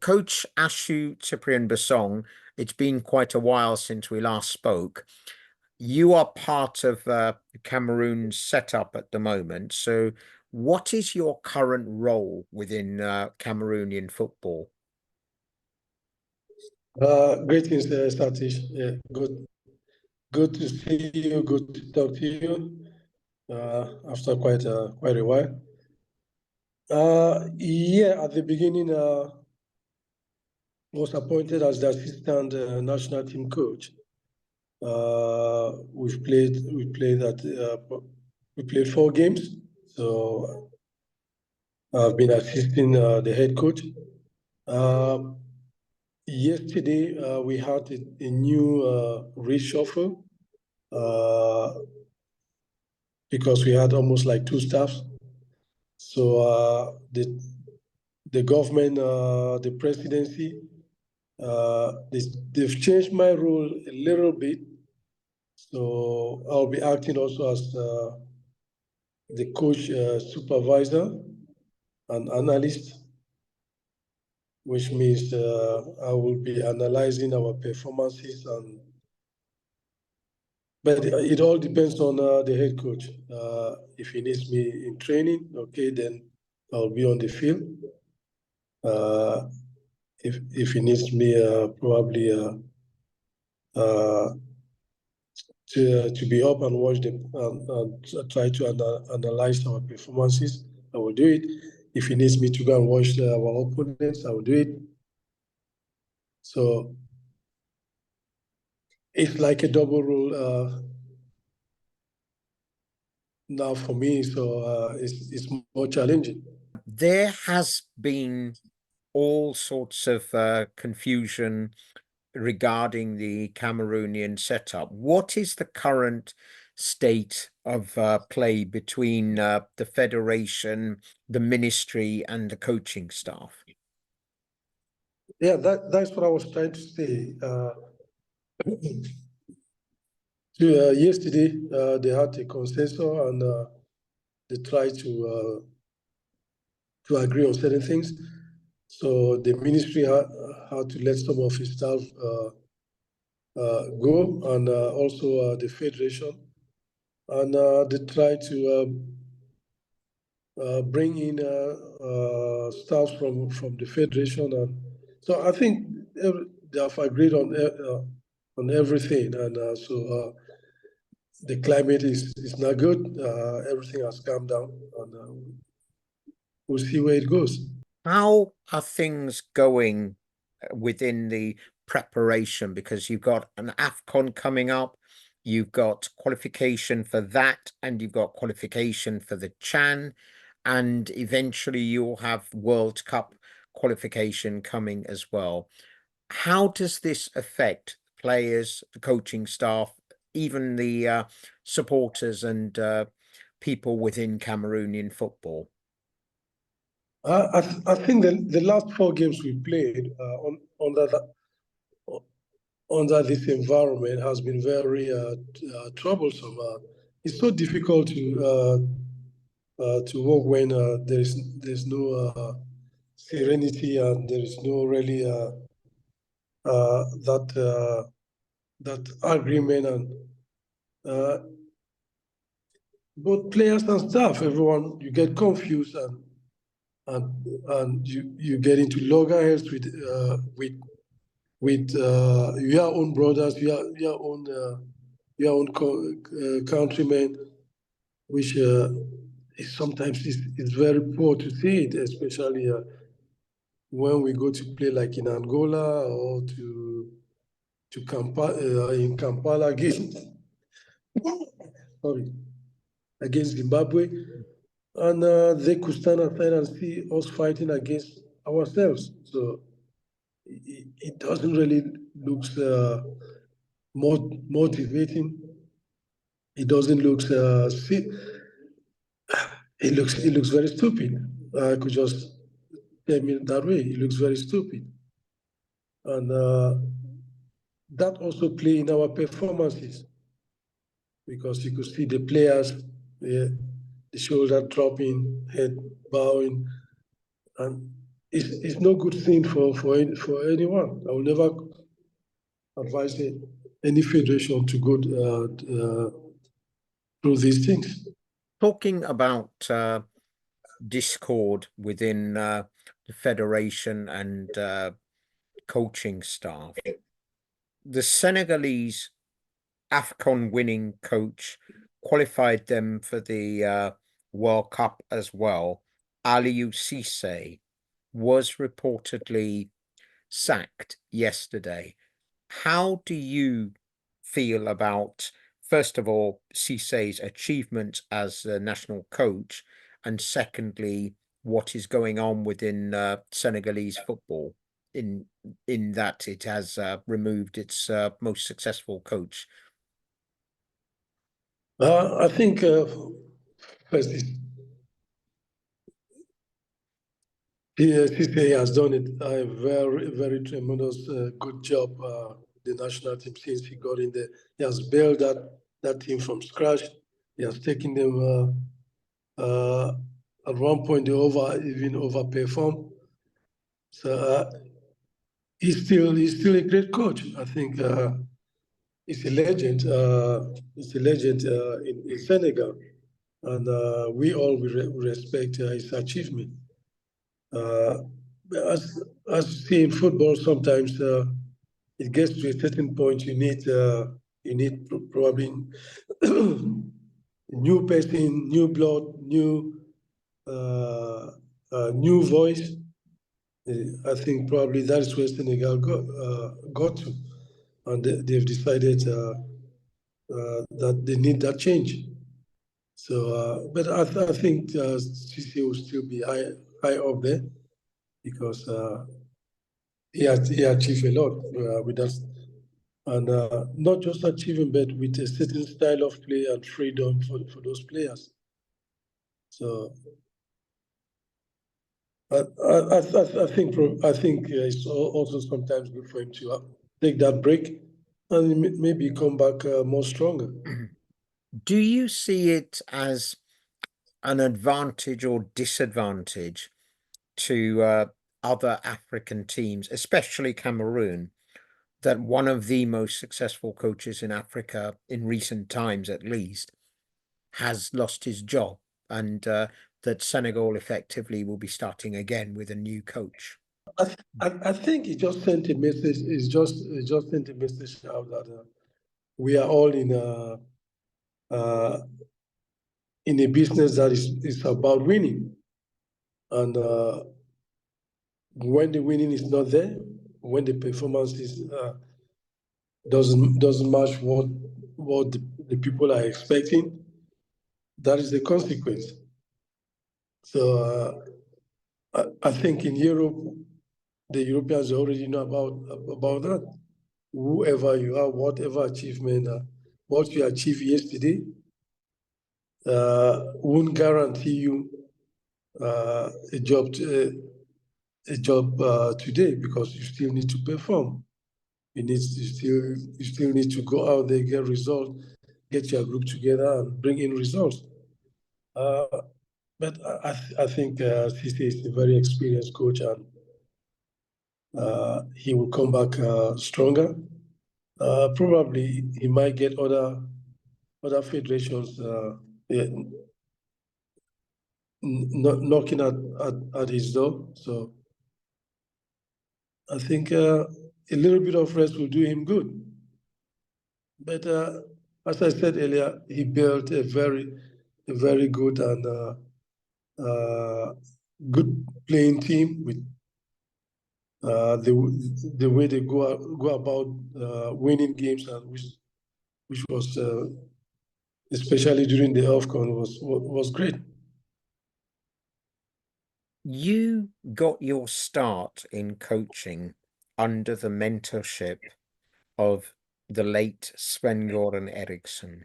Coach Ashu Cyprian Besong, it's been quite a while since we last spoke. You are part of Cameroon's setup at the moment. So, what is your current role within Cameroonian football? Greetings, Satish. Yeah, good to see you. Good to talk to you after quite a while. Yeah, at the beginning, was appointed as the assistant national team coach. We played 4 games, so I've been assisting the head coach. Yesterday, we had a new reshuffle because we had almost like 2 staffs. So the government, the presidency, they've changed my role a little bit. So I'll be acting also as the coach supervisor and analyst, which means I will be analyzing our performances, but it all depends on the head coach. If he needs me in training, okay, then I'll be on the field. If he needs me probably to be up and watch them and try to analyze our performances, I will do it. If he needs me to go and watch our opponents, I will do it. So it's like a double role now for me, so it's more challenging. There has been all sorts of confusion regarding the Cameroonian setup. What is the current state of play between the federation, the ministry, and the coaching staff? Yeah, that's what I was trying to say. Yesterday, they had a consensus and they tried to agree on certain things. So the ministry had to let some of his staff go, and also the federation, and they tried to bring in staff from the federation, and so I think they have agreed on everything, and so the climate is not good. Everything has calmed down, and we'll see where it goes. How are things going within the preparation? Because you've got an AFCON coming up, you've got qualification for that, and you've got qualification for the CHAN, and eventually you'll have World Cup qualification coming as well. How does this affect players, the coaching staff, even the supporters and people within Cameroonian football? I think the last 4 games we played under this environment has been very troublesome. It's so difficult to work when there's no serenity and there is no really that agreement, and both players and staff, everyone, you get confused and you get into loggerheads with your own brothers, your own countrymen, which sometimes it's very poor to see it, especially when we go to play like in Angola or to in Kampala against Zimbabwe, and they could stand aside and see us fighting against ourselves. So it doesn't really look motivating. It doesn't look it looks very stupid. I could just tell me that way. It looks very stupid, and that also play in our performances, because you could see the players, the shoulder dropping, head bowing, and it's no good thing for anyone. I will never advise any federation to go through these things. Talking about discord within the federation and coaching staff, the Senegalese AFCON winning coach qualified them for the World Cup as well. Aliou Cissé was reportedly sacked yesterday. How do you feel about, first of all, Cissé's achievement as a national coach, and secondly, what is going on within Senegalese football in that it has removed its most successful coach? I think first, Cissé has done a very tremendous good job. The national team since he got in there, he has built that team from scratch. He has taken them. At one point, they even overperformed. So he's still a great coach. I think he's a legend. He's a legend in Senegal, and we all respect his achievement. As you see in football, sometimes it gets to a certain point. You need probably new person, new blood, new voice. I think probably that's where Senegal got to, and they've decided that they need that change. So, but I think Cissé will still be high up there because he achieved a lot with that, and not just achieving, but with a certain style of play and freedom for those players. So I think it's also sometimes good for him to take that break and maybe come back more stronger. Do you see it as an advantage or disadvantage to other African teams, especially Cameroon, that one of the most successful coaches in Africa in recent times, at least, has lost his job, and that Senegal effectively will be starting again with a new coach? I think he just sent a message. It's just sent a message out that we are all in a business that is about winning, and when the winning is not there, when the performance is doesn't match what the people are expecting, that is the consequence. So I think in Europe, the Europeans already know about that. Whoever you are, whatever achievement, what you achieved yesterday won't guarantee you a job today, because you still need to perform. You still need to go out there, get results, get your group together, and bring in results. But I think Cissé is a very experienced coach, and he will come back stronger. Probably he might get other federations knocking at his door. So I think a little bit of rest will do him good. But as I said earlier, he built a very good and good playing team with the way they go about winning games, and which was especially during the AFCON was great. You got your start in coaching under the mentorship of the late Sven-Göran Eriksson.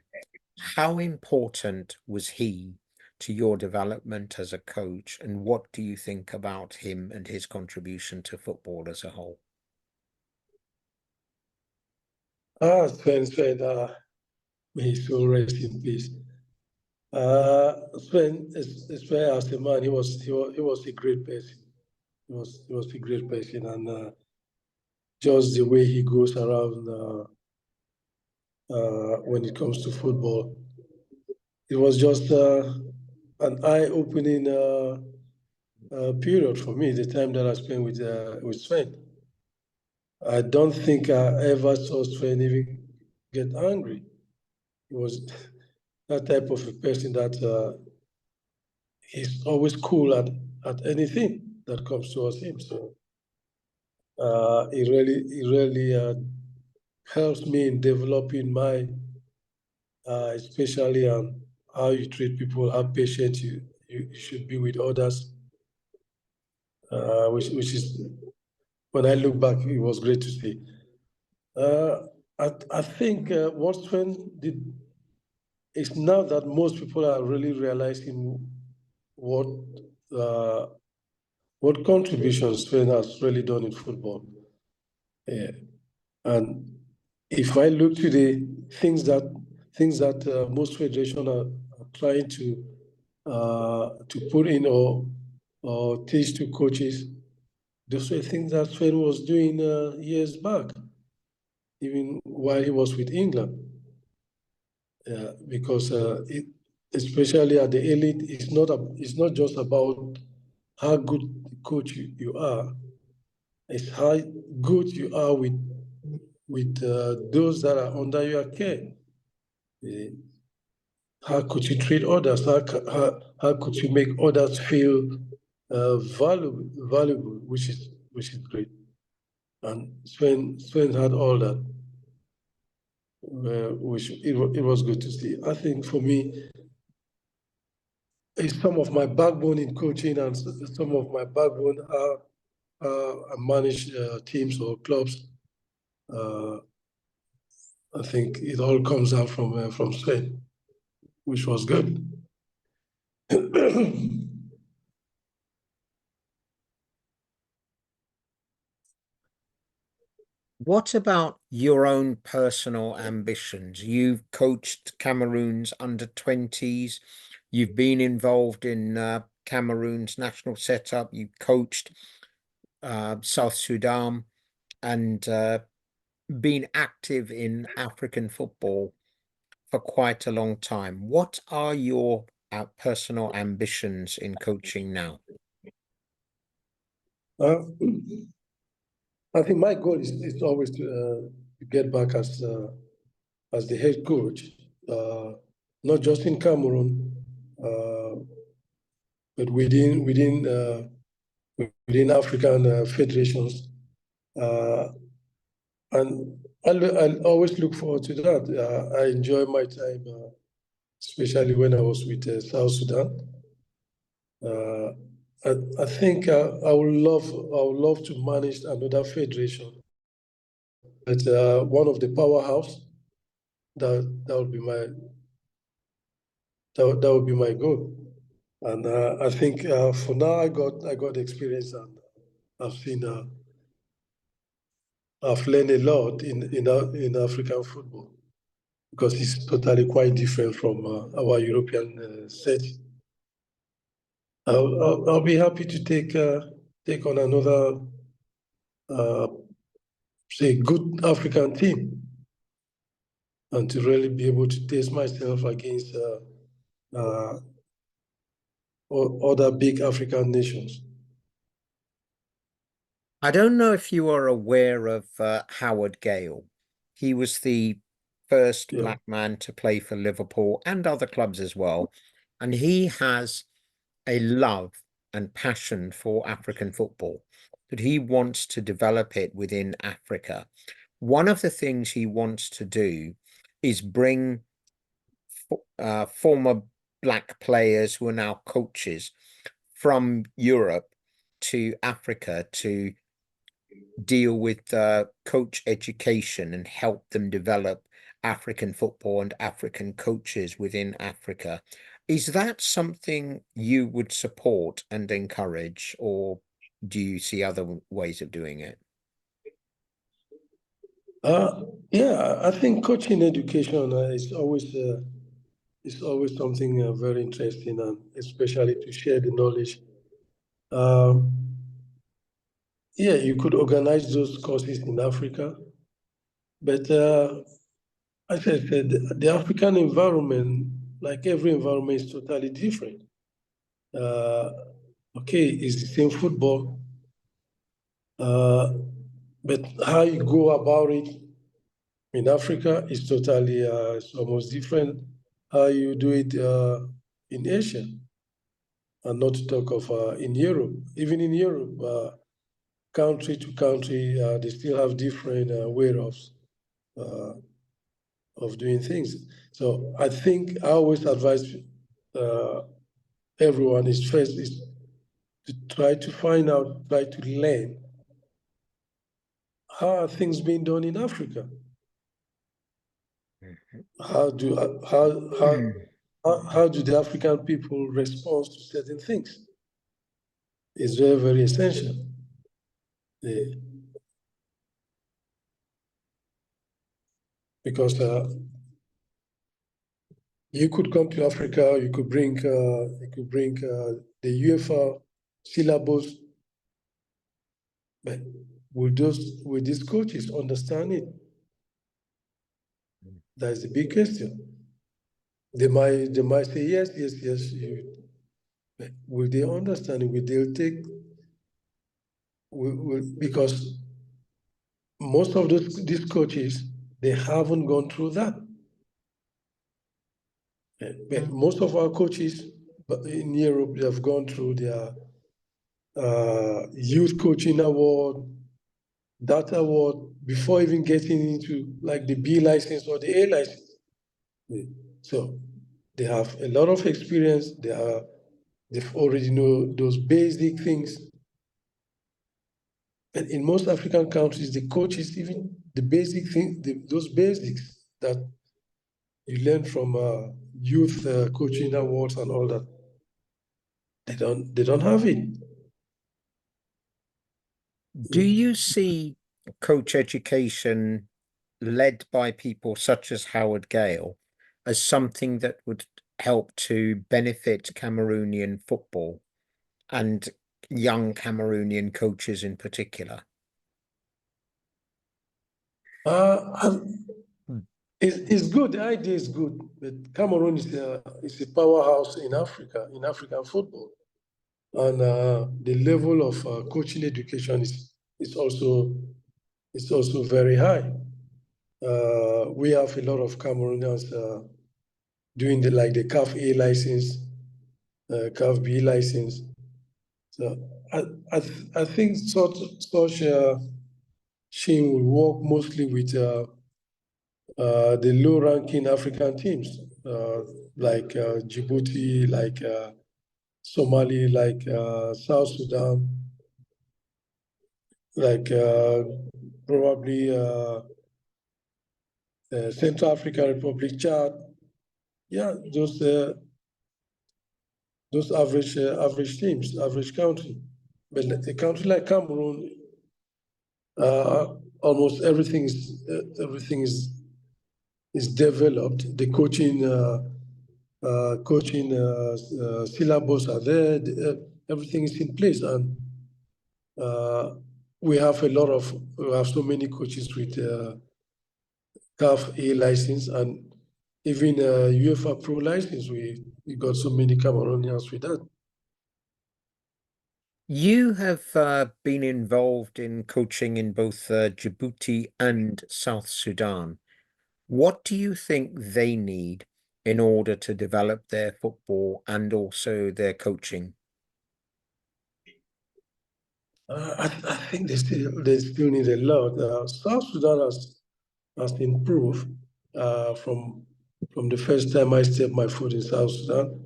How important was he to your development as a coach, and what do you think about him and his contribution to football as a whole? Sven, may his soul rest in peace. Sven, as a man, he was a great person. He was a great person, and just the way he goes around when it comes to football, it was just an eye-opening period for me. The time that I spent with Sven, I don't think I ever saw Sven even get angry. He was that type of a person that he's always cool at anything that comes towards him. So it really helps me in developing my, especially on how you treat people, how patient you should be with others, which is, when I look back, it was great to see. I think what Sven did is now that most people are really realizing what contributions Sven has really done in football. And if I look to the things that most federations are trying to put in or teach to coaches, those were things that Sven was doing years back, even while he was with England. Because especially at the elite, it's not just about how good the coach you are, it's how good you are with those that are under your care. How could you treat others? How could you make others feel valuable, which is great. And Sven had all that, which it was good to see. I think for me, it's some of my backbone in coaching and some of my backbone are I manage teams or clubs. I think it all comes out from Sven, which was good. What about your own personal ambitions? You've coached Cameroon's under-20s. You've been involved in Cameroon's national setup. You coached South Sudan and been active in African football for quite a long time. What are your personal ambitions in coaching now? I think my goal is always to get back as the head coach, not just in Cameroon, but within African federations, and I'll always look forward to that. I enjoy my time, especially when I was with South Sudan. I think I would love to manage another federation. But one of the powerhouse, that would be my goal. And I think for now I got experience, and I've learned a lot in African football, because it's totally quite different from our European setting. I'll be happy to take on another say good African team, and to really be able to test myself against other big African nations. I don't know if you are aware of Howard Gale. He was the first black man to play for Liverpool and other clubs as well. And he has a love and passion for African football, that he wants to develop it within Africa. One of the things he wants to do is bring former black players who are now coaches from Europe to Africa to deal with coach education and help them develop African football and African coaches within Africa. Is that something you would support and encourage, or do you see other ways of doing it? Yeah, I think coaching education is always something very interesting, and especially to share the knowledge. yeah, you could organize those courses in Africa, but as I said, the African environment, like every environment, is totally different. Okay, it's the same football, but how you go about it in Africa is totally it's almost different how you do it in Asia, and not to talk of in Europe. Even in Europe, country to country, they still have different ways of doing things. So I think I always advise everyone is first is to try to find out, try to learn how are things being done in Africa. How do how do the African people respond to certain things? It's very, very essential. Because you could come to Africa, you could bring the UEFA syllabus, but will these coaches understand it? That is the big question. They might say yes. But will they understand it? Will they take? Because most of these coaches, they haven't gone through that. But most of our coaches in Europe, they have gone through their youth coaching award, that award, before even getting into like the B license or the A license. So they have a lot of experience. They've already know those basic things. And in most African countries, the coaches, even the basic thing, those basics that you learn from youth coaching awards and all that, they don't have it. Do you see coach education led by people such as Howard Gale as something that would help to benefit Cameroonian football and young Cameroonian coaches in particular? It's good. The idea is good, but Cameroon is a powerhouse in Africa, in African football, and the level of coaching education is also very high. We have a lot of Cameroonians doing the CAF A license, CAF B license. So I think such thing will work mostly with the low-ranking African teams like Djibouti, like Somali, like South Sudan, like probably Central African Republic, Chad. Yeah, those average teams, average country. But a country like Cameroon, almost everything is developed. The coaching syllabus are there. Everything is in place, and we have so many coaches with CAF A license and even UEFA Pro license. We got so many Cameroonians with that. You have been involved in coaching in both Djibouti and South Sudan. What do you think they need in order to develop their football and also their coaching? I think they still need a lot. South Sudan has improved from the first time I stepped my foot in South Sudan.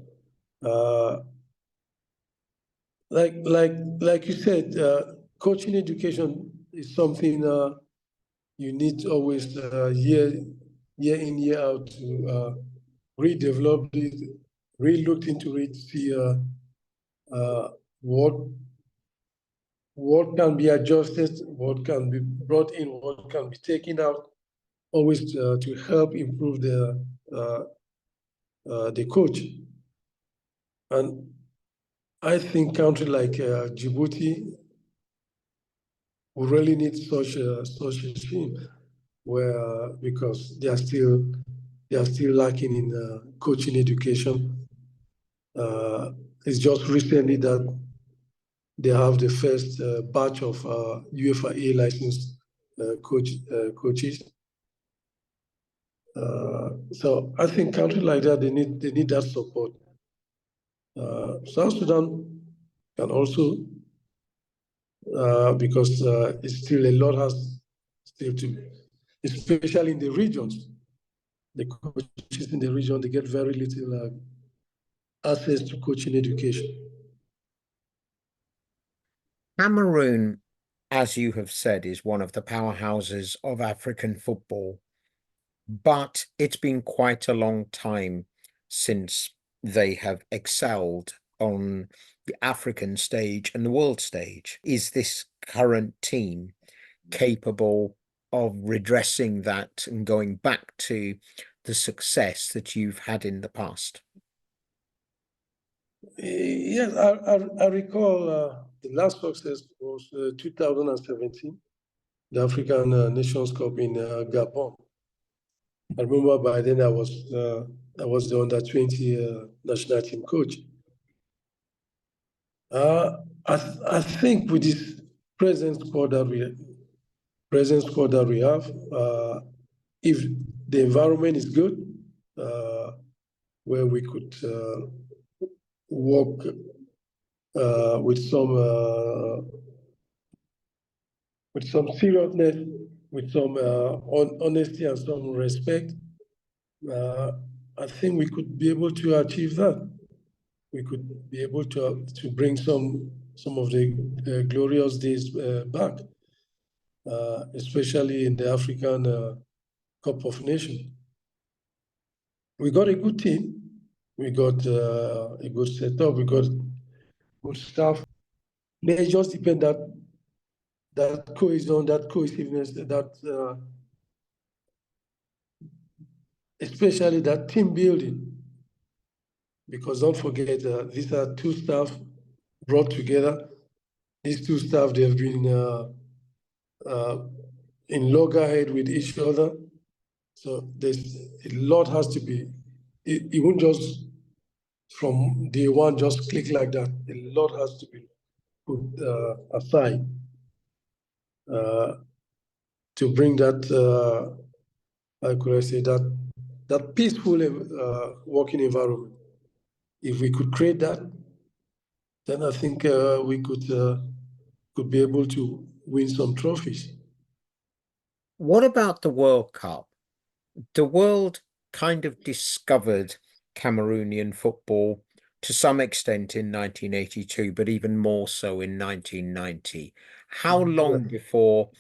Like you said, coaching education is something you need always year in, year out to redevelop it, re-look into it, see what can be adjusted, what can be brought in, what can be taken out, always to help improve the coach. And I think country like Djibouti we really need such a team where because they are still lacking in coaching education. It's just recently that they have the first batch of UEFA A licensed coaches. So I think countries like that they need that support. South Sudan can also because it's still a lot has still to, especially in the regions. The coaches in the region they get very little access to coaching education. Cameroon, as you have said, is one of the powerhouses of African football, but it's been quite a long time since they have excelled on the African stage and the world stage. Is this current team capable of redressing that and going back to the success that you've had in the past? Yes, I recall the last success was 2017, the African Nations Cup in Gabon. I remember by then I was the under-20 national team coach. I think with this present squad that we have, if the environment is good, where we could work with some seriousness, with some honesty and some respect, I think we could be able to achieve that. We could be able to bring some of the glorious days back, especially in the African Cup of Nations. We got a good team. We got a good setup. We got good staff. They just depend that cohesion, that cohesiveness, that especially that team building. Because don't forget, these are two staff brought together. These two staff, they've been in loggerhead with each other. So there's a lot has to be, it won't just from day one just click like that. A lot has to be put aside to bring that, how could I say, that peaceful working environment. If we could create that, then I think we could be able to win some trophies. What about the World Cup? The world kind of discovered Cameroonian football to some extent in 1982, but even more so in 1990. How long before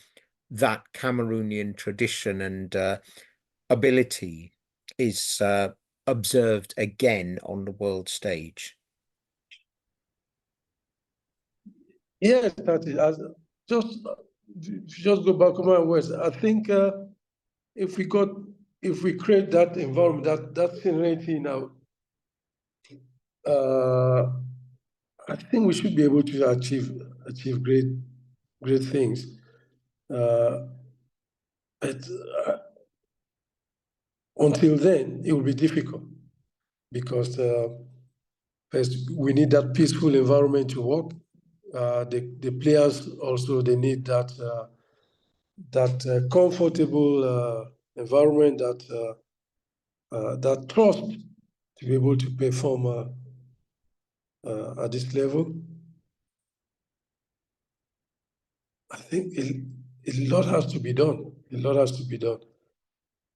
that Cameroonian tradition and ability is observed again on the world stage? Yes, that is. Just go back on my words. I think if we create that environment, that serenity now, I think we should be able to achieve great things. But until then, it will be difficult because first we need that peaceful environment to work. The players also they need that comfortable environment, that trust to be able to perform at this level. I think a lot has to be done. A lot has to be done.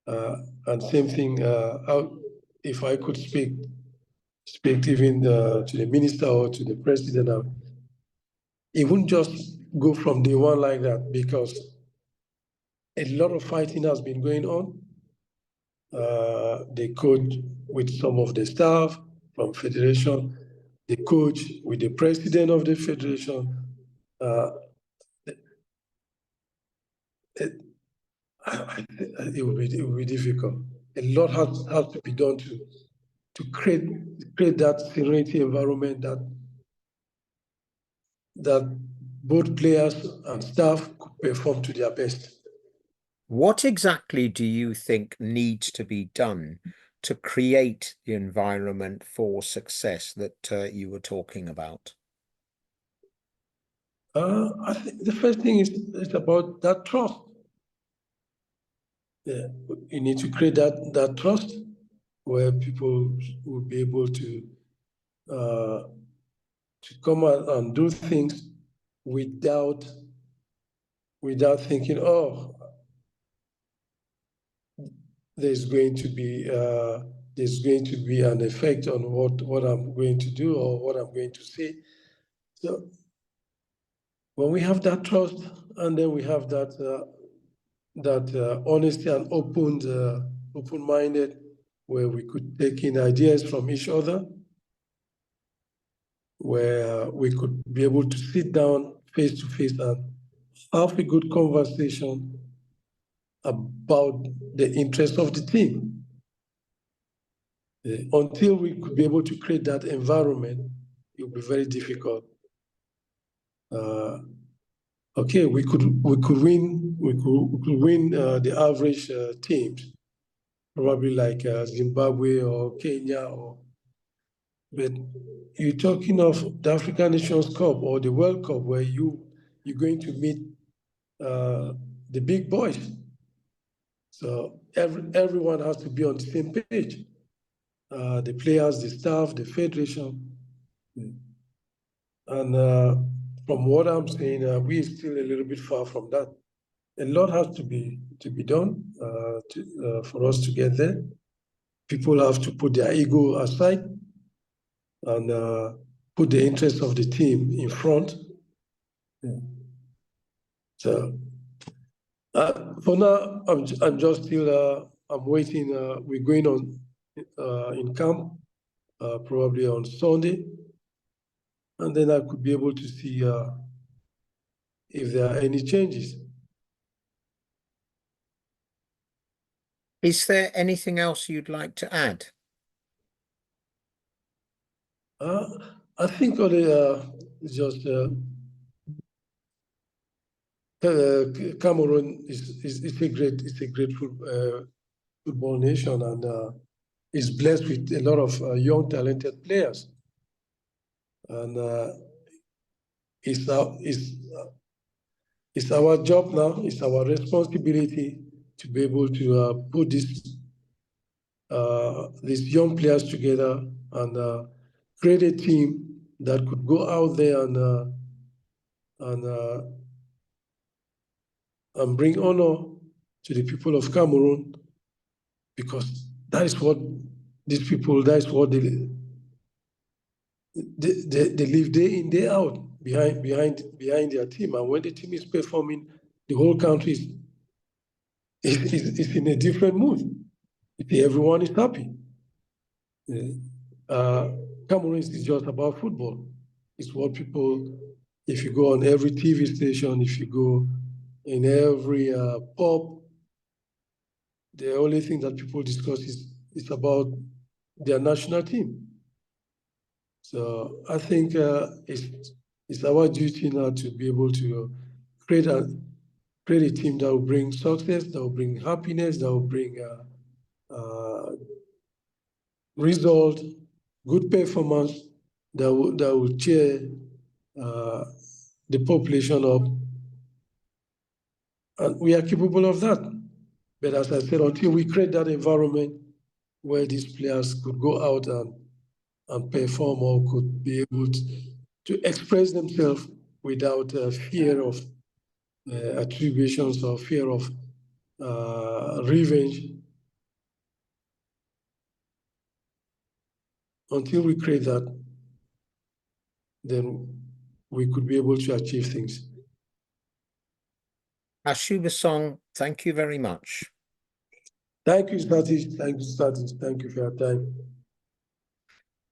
And same thing, if I could speak even to the minister or to the president, it wouldn't just go from day one like that because a lot of fighting has been going on. They coach with some of the staff from federation, they coach with the president of the federation. It will be difficult. A lot has to be done to create that serenity environment that both players and staff could perform to their best. What exactly do you think needs to be done to create the environment for success that you were talking about? I think the first thing is about that trust. Yeah, you need to create that trust where people will be able to come out and do things without thinking, oh, there's going to be an effect on what I'm going to do or what I'm going to say. So when we have that trust, and then we have that honesty and open-minded, where we could take in ideas from each other, where we could be able to sit down face to face and have a good conversation about the interests of the team. Until we could be able to create that environment, it will be very difficult. Okay, we could win the average teams, probably like Zimbabwe or Kenya, but you're talking of the African Nations Cup or the World Cup, where you're going to meet the big boys. So everyone has to be on the same page. The players, the staff, the federation. And from what I'm saying, we're still a little bit far from that. A lot has to be done for us to get there. People have to put their ego aside and put the interests of the team in front. Yeah. So for now, I'm just still I'm waiting. We're going on in camp probably on Sunday, and then I could be able to see if there are any changes. Is there anything else you'd like to add? I think only just Cameroon is a great football nation, and is blessed with a lot of young talented players, and it's our job now. It's our responsibility to be able to put these young players together and create a team that could go out there and bring honor to the people of Cameroon, because that is what these people, that is what they live day in, day out behind their team. And when the team is performing, the whole country is in a different mood. Everyone is happy. Cameroon is just about football. It's what people, if you go on every TV station, if you go in every pub, the only thing that people discuss is about their national team. So I think it's our duty now to be able to create a team that will bring success, that will bring happiness, that will bring result, good performance, that will cheer the population up. And we are capable of that. But as I said, until we create that environment where these players could go out and perform, or could be able to express themselves without fear of attributions or fear of revenge, until we create that, then we could be able to achieve things. Ashu Besong, thank you very much. Thank you, Satish. Thank you, Satish. Thank you for your time.